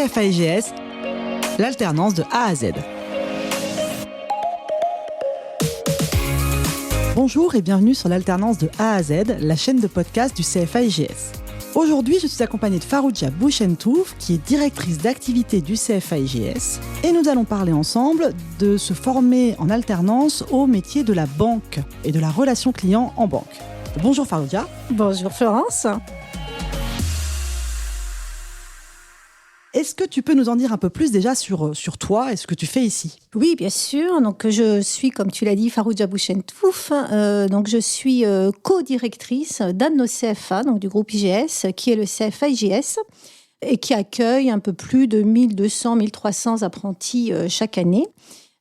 CFA-IGS, l'alternance de A à Z. Bonjour et bienvenue sur l'alternance de A à Z, la chaîne de podcast du CFA-IGS. Aujourd'hui, je suis accompagnée de Farouja Bouchentouf, qui est directrice d'activité du CFA-IGS, et nous allons parler ensemble de se former en alternance au métier de la banque et de la relation client en banque. Bonjour Farouja. Bonjour Florence. Est-ce que tu peux nous en dire un peu plus déjà sur toi et ce que tu fais ici ? Oui, bien sûr. Donc, je suis, comme tu l'as dit, Farouja Bouchentouf. Donc, je suis co-directrice d'un de nos CFA, donc du groupe IGS, qui est le CFA-IGS, et qui accueille un peu plus de 1200-1300 apprentis chaque année.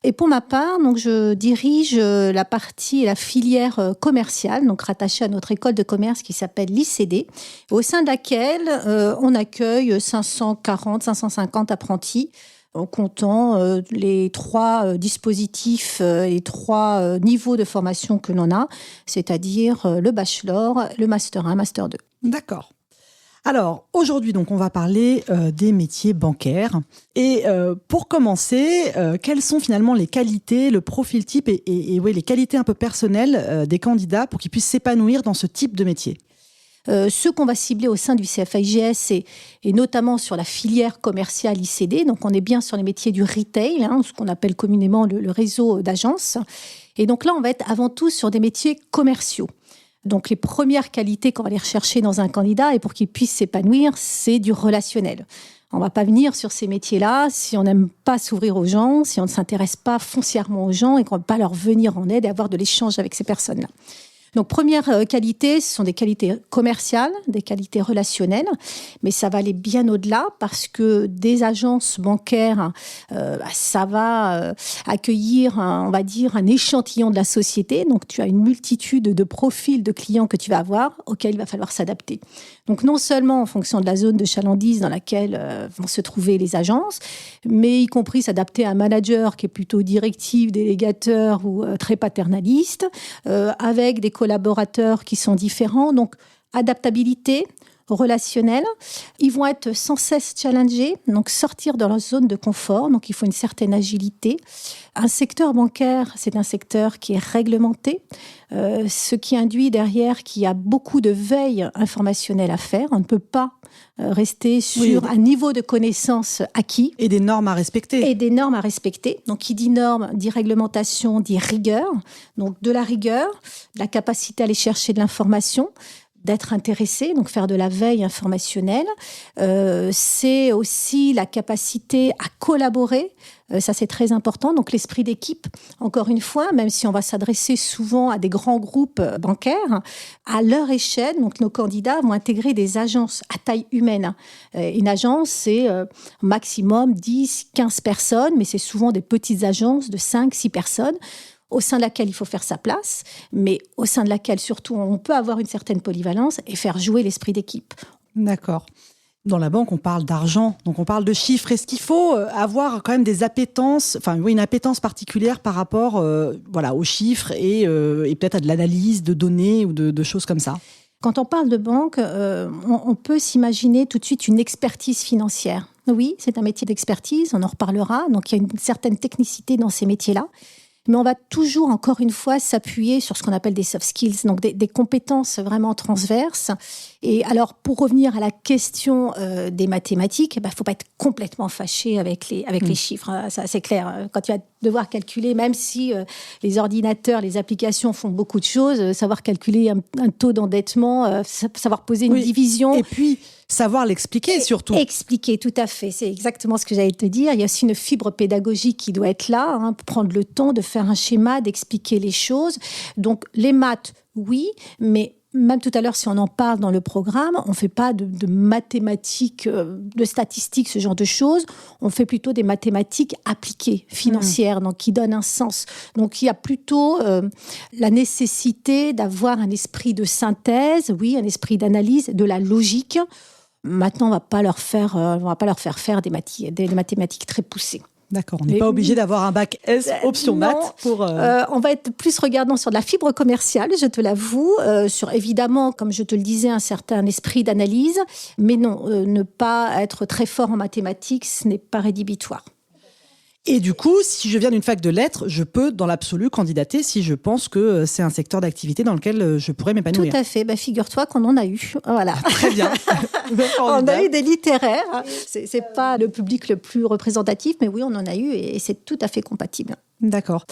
Et pour ma part, donc, je dirige la partie et la filière commerciale, donc rattachée à notre école de commerce qui s'appelle l'ICD, au sein de laquelle on accueille 540-550 apprentis, en comptant les trois dispositifs, les trois niveaux de formation que l'on a, c'est-à-dire le bachelor, le master 1, master 2. D'accord. Alors, aujourd'hui, donc, on va parler des métiers bancaires. Et pour commencer, quelles sont finalement les qualités, le profil type et les qualités un peu personnelles des candidats pour qu'ils puissent s'épanouir dans ce type de métier ? Ceux qu'on va cibler au sein du CFA-IGS et notamment sur la filière commerciale ICD. Donc, on est bien sur les métiers du retail, ce qu'on appelle communément le réseau d'agences. Et donc là, on va être avant tout sur des métiers commerciaux. Donc, les premières qualités qu'on va aller rechercher dans un candidat et pour qu'il puisse s'épanouir, c'est du relationnel. On ne va pas venir sur ces métiers-là si on n'aime pas s'ouvrir aux gens, si on ne s'intéresse pas foncièrement aux gens et qu'on ne va pas leur venir en aide et avoir de l'échange avec ces personnes-là. Donc, première qualité, ce sont des qualités commerciales, des qualités relationnelles, mais ça va aller bien au-delà parce que des agences bancaires, ça va accueillir, on va dire, un échantillon de la société. Donc, tu as une multitude de profils de clients que tu vas avoir auxquels il va falloir s'adapter. Donc, non seulement en fonction de la zone de chalandise dans laquelle vont se trouver les agences, mais y compris s'adapter à un manager qui est plutôt directif, délégateur ou très paternaliste, avec des collaborateurs qui sont différents. Donc, adaptabilité relationnelle. Ils vont être sans cesse challengés, donc sortir de leur zone de confort. Donc, il faut une certaine agilité. Un secteur bancaire, c'est un secteur qui est réglementé, ce qui induit derrière qu'il y a beaucoup de veille informationnelle à faire. On ne peut pas rester sur un niveau de connaissance acquis. Et des normes à respecter. Et des normes à respecter. Donc, qui dit normes, dit réglementation, dit rigueur. Donc, de la rigueur, la capacité à aller chercher de l'information, d'être intéressé, donc faire de la veille informationnelle. C'est aussi la capacité à collaborer. Ça, c'est très important. Donc, l'esprit d'équipe, encore une fois, même si on va s'adresser souvent à des grands groupes bancaires, à leur échelle, donc nos candidats vont intégrer des agences à taille humaine. Une agence, c'est maximum 10, 15 personnes, mais c'est souvent des petites agences de 5, 6 personnes, au sein de laquelle il faut faire sa place, mais au sein de laquelle, surtout, on peut avoir une certaine polyvalence et faire jouer l'esprit d'équipe. D'accord. Dans la banque, on parle d'argent, donc on parle de chiffres. Est-ce qu'il faut avoir quand même des appétences, une appétence particulière par rapport aux chiffres et peut-être à de l'analyse de données ou de choses comme ça ? Quand on parle de banque, on peut s'imaginer tout de suite une expertise financière. Oui, c'est un métier d'expertise, on en reparlera, donc il y a une certaine technicité dans ces métiers-là. Mais on va toujours, encore une fois, s'appuyer sur ce qu'on appelle des soft skills, donc des compétences vraiment transverses. Et alors, pour revenir à la question des mathématiques, il ne faut pas être complètement fâché avec les chiffres. Ça, c'est clair. Quand tu vas devoir calculer, même si les ordinateurs, les applications font beaucoup de choses, savoir calculer un taux d'endettement, savoir poser une division. Et puis, savoir l'expliquer surtout. Expliquer, tout à fait. C'est exactement ce que j'allais te dire. Il y a aussi une fibre pédagogique qui doit être là, pour prendre le temps de faire un schéma, d'expliquer les choses. Donc, les maths, oui, mais même tout à l'heure, si on en parle dans le programme, on ne fait pas de mathématiques, de statistiques, ce genre de choses. On fait plutôt des mathématiques appliquées, financières, donc qui donnent un sens. Donc, il y a plutôt la nécessité d'avoir un esprit de synthèse, oui, un esprit d'analyse, de la logique. Maintenant, on va pas leur faire faire des mathématiques très poussées. D'accord, on n'est pas obligé d'avoir un bac S option maths pour... On va être plus regardant sur de la fibre commerciale, je te l'avoue, sur évidemment, comme je te le disais, un certain esprit d'analyse, mais non, ne pas être très fort en mathématiques, ce n'est pas rédhibitoire. Et du coup, si je viens d'une fac de lettres, je peux, dans l'absolu, candidater si je pense que c'est un secteur d'activité dans lequel je pourrais m'épanouir. Tout à fait. Figure-toi qu'on en a eu. Voilà. Très bien. On a eu des littéraires. C'est pas le public le plus représentatif, mais oui, on en a eu et c'est tout à fait compatible. D'accord.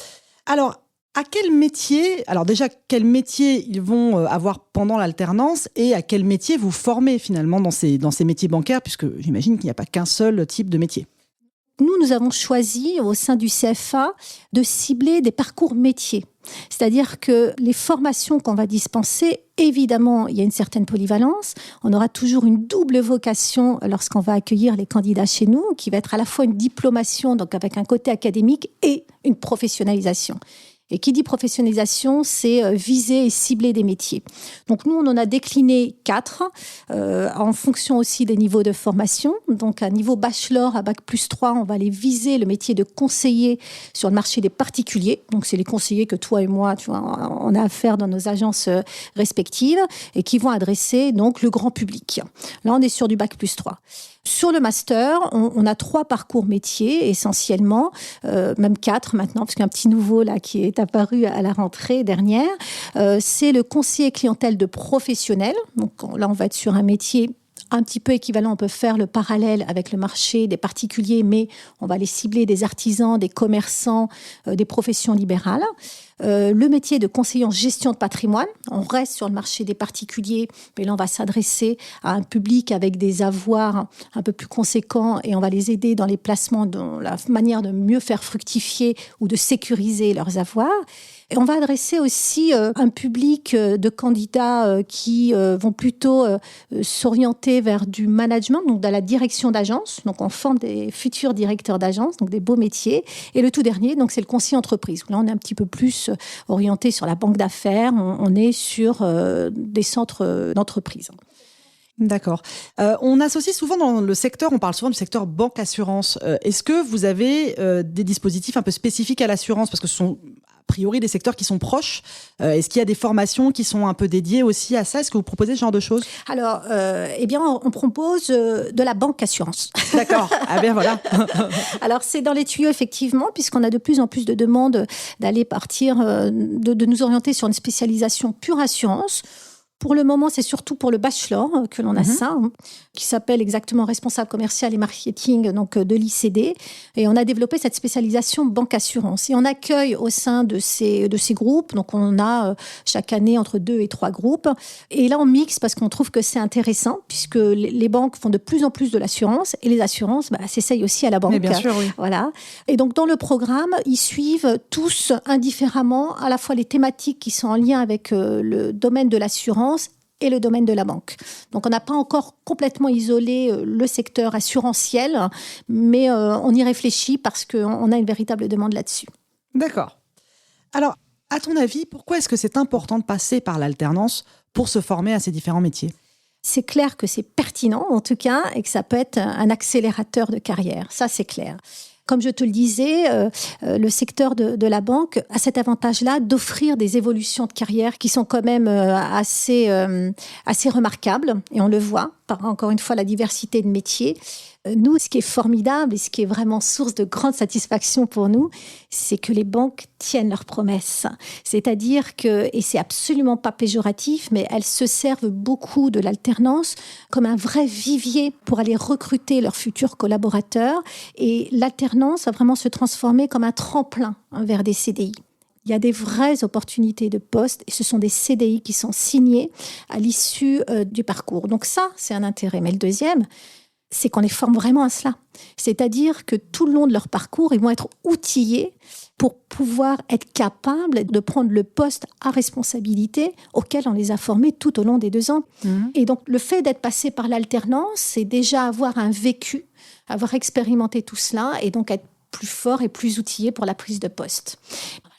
Alors, à quel métier, alors déjà, quel métier ils vont avoir pendant l'alternance et à quel métier vous formez finalement dans ces métiers bancaires, puisque j'imagine qu'il n'y a pas qu'un seul type de métier. Nous avons choisi au sein du CFA de cibler des parcours métiers. C'est-à-dire que les formations qu'on va dispenser, évidemment, il y a une certaine polyvalence. On aura toujours une double vocation lorsqu'on va accueillir les candidats chez nous, qui va être à la fois une diplomation, donc avec un côté académique, et une professionnalisation. Et qui dit professionnalisation, c'est viser et cibler des métiers. Donc nous, on en a décliné 4, en fonction aussi des niveaux de formation. Donc à niveau bachelor, à bac+3, on va aller viser le métier de conseiller sur le marché des particuliers. Donc c'est les conseillers que toi et moi, tu vois, on a affaire dans nos agences respectives et qui vont adresser donc le grand public. Là, on est sur du bac+3. Sur le master, on a 3 parcours métiers essentiellement, même 4 maintenant, parce qu'il y a un petit nouveau là qui est apparu à la rentrée dernière. C'est le conseiller clientèle de professionnels. Donc là, on va être sur un métier un petit peu équivalent. On peut faire le parallèle avec le marché des particuliers, mais on va les cibler des artisans, des commerçants, des professions libérales. Le métier de conseiller en gestion de patrimoine, on reste sur le marché des particuliers, mais là on va s'adresser à un public avec des avoirs un peu plus conséquents et on va les aider dans les placements, dans la manière de mieux faire fructifier ou de sécuriser leurs avoirs. Et on va adresser aussi un public de candidats qui vont plutôt s'orienter vers du management, donc dans la direction d'agence. Donc on forme des futurs directeurs d'agence, donc des beaux métiers. Et le tout dernier, donc c'est le conseiller entreprise. Là on est un petit peu plus orienté sur la banque d'affaires. On est sur des centres d'entreprise. D'accord. On associe souvent dans le secteur, on parle souvent du secteur banque-assurance. Est-ce que vous avez des dispositifs un peu spécifiques à l'assurance ? Parce que ce sont a priori des secteurs qui sont proches. Est-ce qu'il y a des formations qui sont un peu dédiées aussi à ça ? Est-ce que vous proposez ce genre de choses ? Alors, on propose de la banque-assurance. D'accord. Ah bien voilà. Alors, c'est dans les tuyaux, effectivement, puisqu'on a de plus en plus de demandes d'aller partir, de nous orienter sur une spécialisation pure assurance. Pour le moment, c'est surtout pour le bachelor que l'on a ça, qui s'appelle exactement responsable commercial et marketing donc de l'ICD. Et on a développé cette spécialisation banque-assurance. Et on accueille au sein de ces groupes, donc on a chaque année entre 2 et 3 groupes. Et là, on mixe parce qu'on trouve que c'est intéressant, puisque les banques font de plus en plus de l'assurance et les assurances s'essayent aussi à la banque. Mais bien sûr, oui. Voilà. Et donc, dans le programme, ils suivent tous indifféremment à la fois les thématiques qui sont en lien avec le domaine de l'assurance et le domaine de la banque. Donc, on n'a pas encore complètement isolé le secteur assurantiel, mais on y réfléchit parce qu'on a une véritable demande là-dessus. D'accord. Alors, à ton avis, pourquoi est-ce que c'est important de passer par l'alternance pour se former à ces différents métiers ? C'est clair que c'est pertinent, en tout cas, et que ça peut être un accélérateur de carrière. Ça, c'est clair. Comme je te le disais, le secteur de la banque a cet avantage-là d'offrir des évolutions de carrière qui sont quand même assez remarquables. Et on le voit par, encore une fois, la diversité de métiers. Nous, ce qui est formidable et ce qui est vraiment source de grande satisfaction pour nous, c'est que les banques tiennent leurs promesses. C'est-à-dire que, et c'est absolument pas péjoratif, mais elles se servent beaucoup de l'alternance comme un vrai vivier pour aller recruter leurs futurs collaborateurs. Et l'alternance va vraiment se transformer comme un tremplin vers des CDI. Il y a des vraies opportunités de poste et ce sont des CDI qui sont signés à l'issue du parcours. Donc ça, c'est un intérêt. Mais le deuxième, c'est qu'on les forme vraiment à cela. C'est-à-dire que tout le long de leur parcours, ils vont être outillés pour pouvoir être capables de prendre le poste à responsabilité auquel on les a formés tout au long des 2 ans. Et donc, le fait d'être passé par l'alternance, c'est déjà avoir un vécu, avoir expérimenté tout cela et donc être plus forts et plus outillés pour la prise de poste.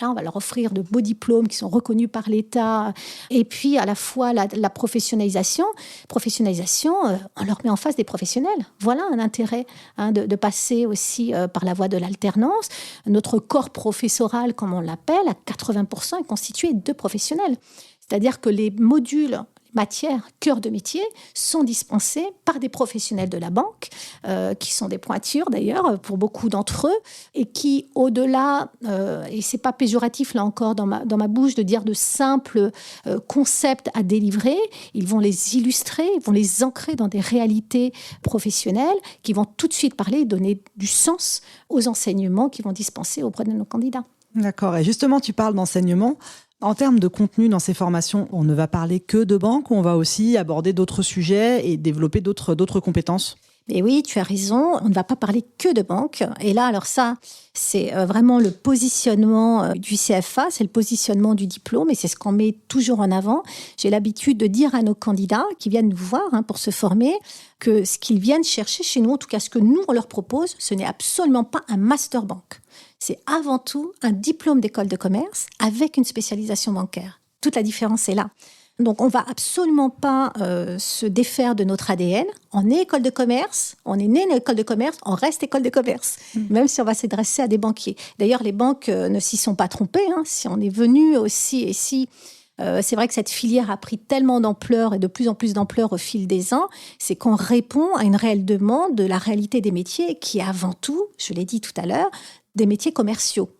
Là, on va leur offrir de beaux diplômes qui sont reconnus par l'État. Et puis, à la fois, la professionnalisation, on leur met en face des professionnels. Voilà un intérêt de passer aussi par la voie de l'alternance. Notre corps professoral, comme on l'appelle, à 80% est constitué de professionnels. C'est-à-dire que les modules matières, cœur de métier, sont dispensés par des professionnels de la banque, qui sont des pointures d'ailleurs pour beaucoup d'entre eux, et qui, au-delà, et c'est pas péjoratif là encore dans ma bouche de dire de simples concepts à délivrer, ils vont les illustrer, ils vont les ancrer dans des réalités professionnelles qui vont tout de suite parler et donner du sens aux enseignements qu'ils vont dispenser auprès de nos candidats. D'accord. Et justement, tu parles d'enseignement. En termes de contenu dans ces formations, on ne va parler que de banque ou on va aussi aborder d'autres sujets et développer d'autres compétences ? Et oui, tu as raison, on ne va pas parler que de banque. Et là, alors ça, c'est vraiment le positionnement du CFA, c'est le positionnement du diplôme et c'est ce qu'on met toujours en avant. J'ai l'habitude de dire à nos candidats qui viennent nous voir pour se former que ce qu'ils viennent chercher chez nous, en tout cas ce que nous, on leur propose, ce n'est absolument pas un master banque. C'est avant tout un diplôme d'école de commerce avec une spécialisation bancaire. Toute la différence est là. Donc, on ne va absolument pas se défaire de notre ADN. On est école de commerce, on est né une école de commerce, on reste école de commerce, même si on va s'adresser à des banquiers. D'ailleurs, les banques ne s'y sont pas trompées. Si on est venu aussi et si... c'est vrai que cette filière a pris tellement d'ampleur et de plus en plus d'ampleur au fil des ans, c'est qu'on répond à une réelle demande de la réalité des métiers qui est avant tout, je l'ai dit tout à l'heure, des métiers commerciaux.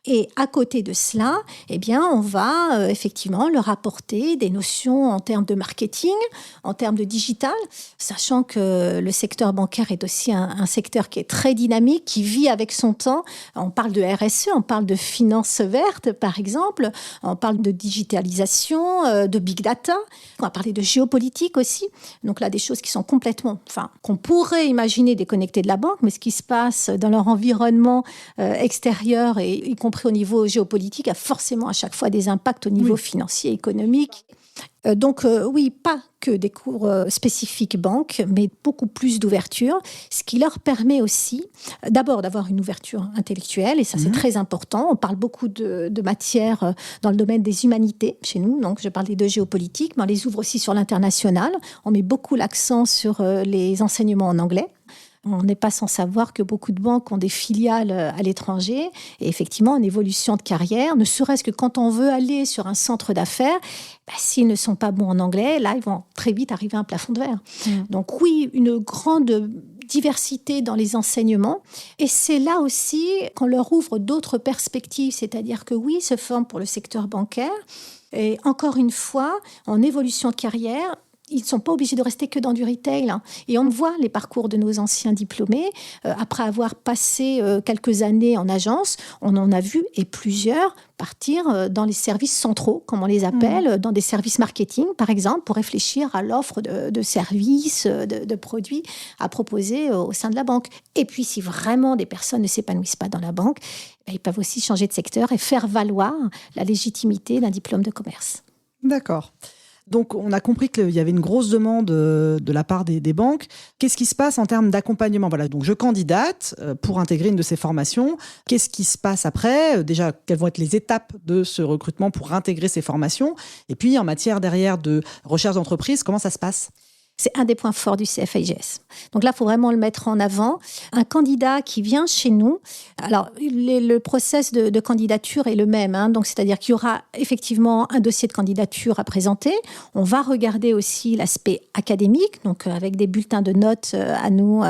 Et à côté de cela, eh bien, on va effectivement leur apporter des notions en termes de marketing, en termes de digital, sachant que le secteur bancaire est aussi un secteur qui est très dynamique, qui vit avec son temps. On parle de RSE, on parle de finances vertes, par exemple, on parle de digitalisation, de big data, on va parler de géopolitique aussi. Donc là, des choses qui sont complètement, qu'on pourrait imaginer déconnectées de la banque, mais ce qui se passe dans leur environnement extérieur et y compris au niveau géopolitique, a forcément à chaque fois des impacts au niveau financier, économique. Donc oui, pas que des cours spécifiques banque, mais beaucoup plus d'ouverture, ce qui leur permet aussi d'abord d'avoir une ouverture intellectuelle, et ça c'est très important. On parle beaucoup de matières dans le domaine des humanités chez nous, donc je parlais de géopolitique, mais on les ouvre aussi sur l'international. On met beaucoup l'accent sur les enseignements en anglais. On n'est pas sans savoir que beaucoup de banques ont des filiales à l'étranger. Et effectivement, en évolution de carrière, ne serait-ce que quand on veut aller sur un centre d'affaires, s'ils ne sont pas bons en anglais, là, ils vont très vite arriver à un plafond de verre. Donc oui, une grande diversité dans les enseignements. Et c'est là aussi qu'on leur ouvre d'autres perspectives. C'est-à-dire que oui, ils se forment pour le secteur bancaire. Et encore une fois, en évolution de carrière, ils ne sont pas obligés de rester que dans du retail. Et on voit les parcours de nos anciens diplômés. Après avoir passé quelques années en agence, on en a vu, et plusieurs, partir dans les services centraux, comme on les appelle, dans des services marketing, par exemple, pour réfléchir à l'offre de services, de produits à proposer au sein de la banque. Et puis, si vraiment des personnes ne s'épanouissent pas dans la banque, ils peuvent aussi changer de secteur et faire valoir la légitimité d'un diplôme de commerce. D'accord. Donc, on a compris qu'il y avait une grosse demande de la part des banques. Qu'est-ce qui se passe en termes d'accompagnement ? Voilà, donc je candidate pour intégrer une de ces formations. Qu'est-ce qui se passe après ? Déjà, quelles vont être les étapes de ce recrutement pour intégrer ces formations ? Et puis, en matière derrière de recherche d'entreprise, comment ça se passe ? C'est un des points forts du CFA IGS. Donc là, il faut vraiment le mettre en avant. Un candidat qui vient chez nous, alors le process de candidature est le même. Donc c'est-à-dire qu'il y aura effectivement un dossier de candidature à présenter. On va regarder aussi l'aspect académique, donc avec des bulletins de notes à nous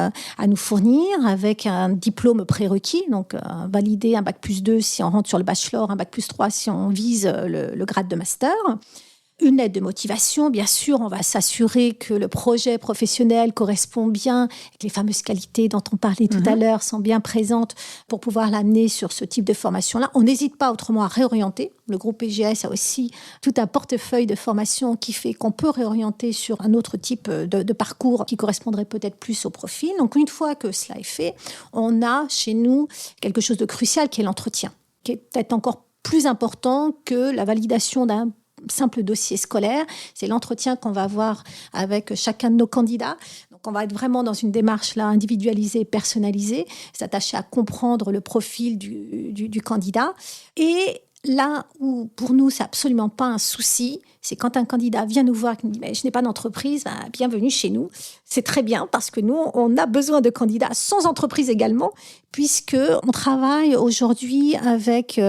fournir, avec un diplôme prérequis, donc valider un bac+2 si on rentre sur le bachelor, un bac+3 si on vise le grade de master. Une lettre de motivation, bien sûr, on va s'assurer que le projet professionnel correspond bien, que les fameuses qualités dont on parlait tout à l'heure sont bien présentes pour pouvoir l'amener sur ce type de formation-là. On n'hésite pas autrement à réorienter. Le groupe IGS a aussi tout un portefeuille de formation qui fait qu'on peut réorienter sur un autre type de parcours qui correspondrait peut-être plus au profil. Donc, une fois que cela est fait, on a chez nous quelque chose de crucial qui est l'entretien, qui est peut-être encore plus important que la validation d'un simple dossier scolaire. C'est l'entretien qu'on va avoir avec chacun de nos candidats. Donc, Donc, on va être vraiment dans une démarche là individualisée, personnalisée, s'attacher à comprendre le profil du candidat. Et là où, pour nous, c'est absolument pas un souci, c'est quand un candidat vient nous voir et nous dit « je n'ai pas d'entreprise, bienvenue chez nous ». C'est très bien parce que nous, on a besoin de candidats sans entreprise également, puisqu'on travaille aujourd'hui avec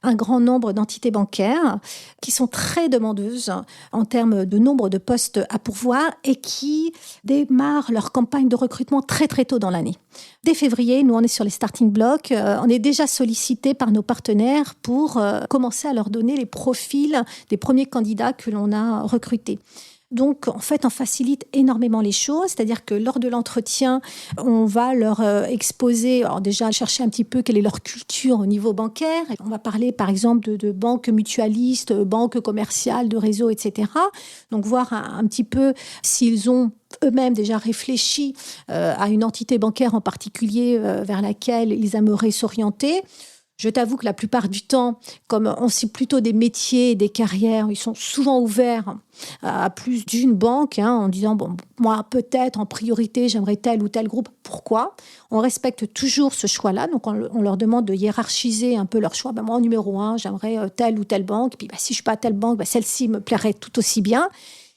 un grand nombre d'entités bancaires qui sont très demandeuses en termes de nombre de postes à pourvoir et qui démarrent leur campagne de recrutement très très tôt dans l'année. Dès février, nous on est sur les starting blocks, on est déjà sollicité par nos partenaires pour commencer à leur donner les profils des premiers candidats que l'on a recrutés. Donc, en fait, on facilite énormément les choses. C'est-à-dire que lors de l'entretien, on va leur exposer, alors déjà chercher un petit peu quelle est leur culture au niveau bancaire. On va parler, par exemple, de banques mutualistes, banques commerciales, de réseaux, etc. Donc, voir un petit peu s'ils ont eux-mêmes déjà réfléchi à une entité bancaire en particulier vers laquelle ils aimeraient s'orienter. Je t'avoue que la plupart du temps, comme on sait plutôt des métiers et des carrières, ils sont souvent ouverts à plus d'une banque, en disant, bon, moi, peut-être, en priorité, j'aimerais tel ou tel groupe. Pourquoi ? On respecte toujours ce choix-là. Donc, on leur demande de hiérarchiser un peu leur choix. Moi, en numéro 1, j'aimerais telle ou telle banque. Et puis, si je ne suis pas à telle banque, celle-ci me plairait tout aussi bien.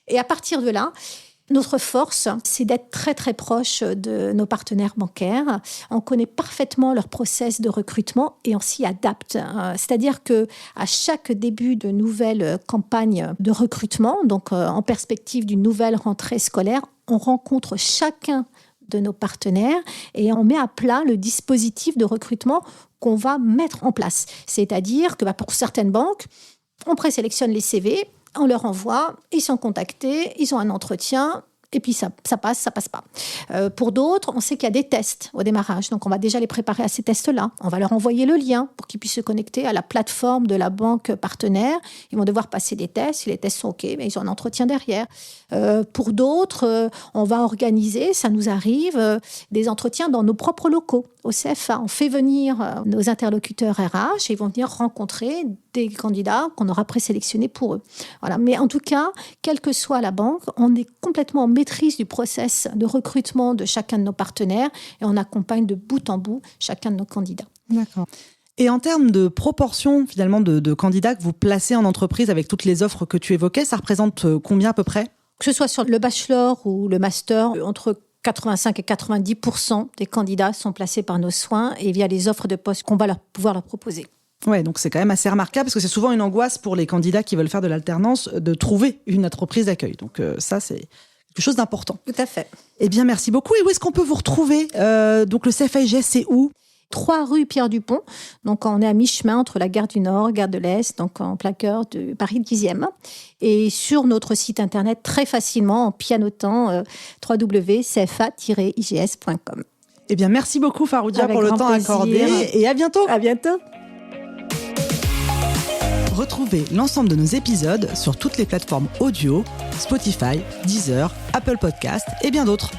Et à partir de là, notre force, c'est d'être très, très proche de nos partenaires bancaires. On connaît parfaitement leur process de recrutement et on s'y adapte. C'est-à-dire qu'à chaque début de nouvelle campagne de recrutement, donc en perspective d'une nouvelle rentrée scolaire, on rencontre chacun de nos partenaires et on met à plat le dispositif de recrutement qu'on va mettre en place. C'est-à-dire que pour certaines banques, on présélectionne les CV, on leur envoie, ils sont contactés, ils ont un entretien, et puis ça passe pas. Pour d'autres, on sait qu'il y a des tests au démarrage, donc on va déjà les préparer à ces tests-là. On va leur envoyer le lien pour qu'ils puissent se connecter à la plateforme de la banque partenaire. Ils vont devoir passer des tests, si les tests sont OK, mais ils ont un entretien derrière. Pour d'autres, on va organiser, ça nous arrive, des entretiens dans nos propres locaux. Au CFA, on fait venir nos interlocuteurs RH et ils vont venir rencontrer des candidats qu'on aura présélectionnés pour eux. Voilà. Mais en tout cas, quelle que soit la banque, on est complètement en maîtrise du process de recrutement de chacun de nos partenaires et on accompagne de bout en bout chacun de nos candidats. D'accord. Et en termes de proportion finalement de candidats que vous placez en entreprise avec toutes les offres que tu évoquais, ça représente combien à peu près ? Que ce soit sur le bachelor ou le master, entre 85 et 90% des candidats sont placés par nos soins et via les offres de poste qu'on va pouvoir leur proposer. Ouais, donc c'est quand même assez remarquable parce que c'est souvent une angoisse pour les candidats qui veulent faire de l'alternance de trouver une entreprise d'accueil. Donc ça, c'est quelque chose d'important. Tout à fait. Eh bien, merci beaucoup. Et où est-ce qu'on peut vous retrouver ? Donc le CFA IGS, c'est où ? 3 rue Pierre-Dupont. Donc, on est à mi-chemin entre la gare du Nord, gare de l'Est, donc en plein cœur de Paris 10e. Et sur notre site internet, très facilement, en pianotant www.cfa-igs.com. Eh bien, merci beaucoup, Faroudia, pour le temps accordé. Et à bientôt. À bientôt. Retrouvez l'ensemble de nos épisodes sur toutes les plateformes audio, Spotify, Deezer, Apple Podcasts et bien d'autres.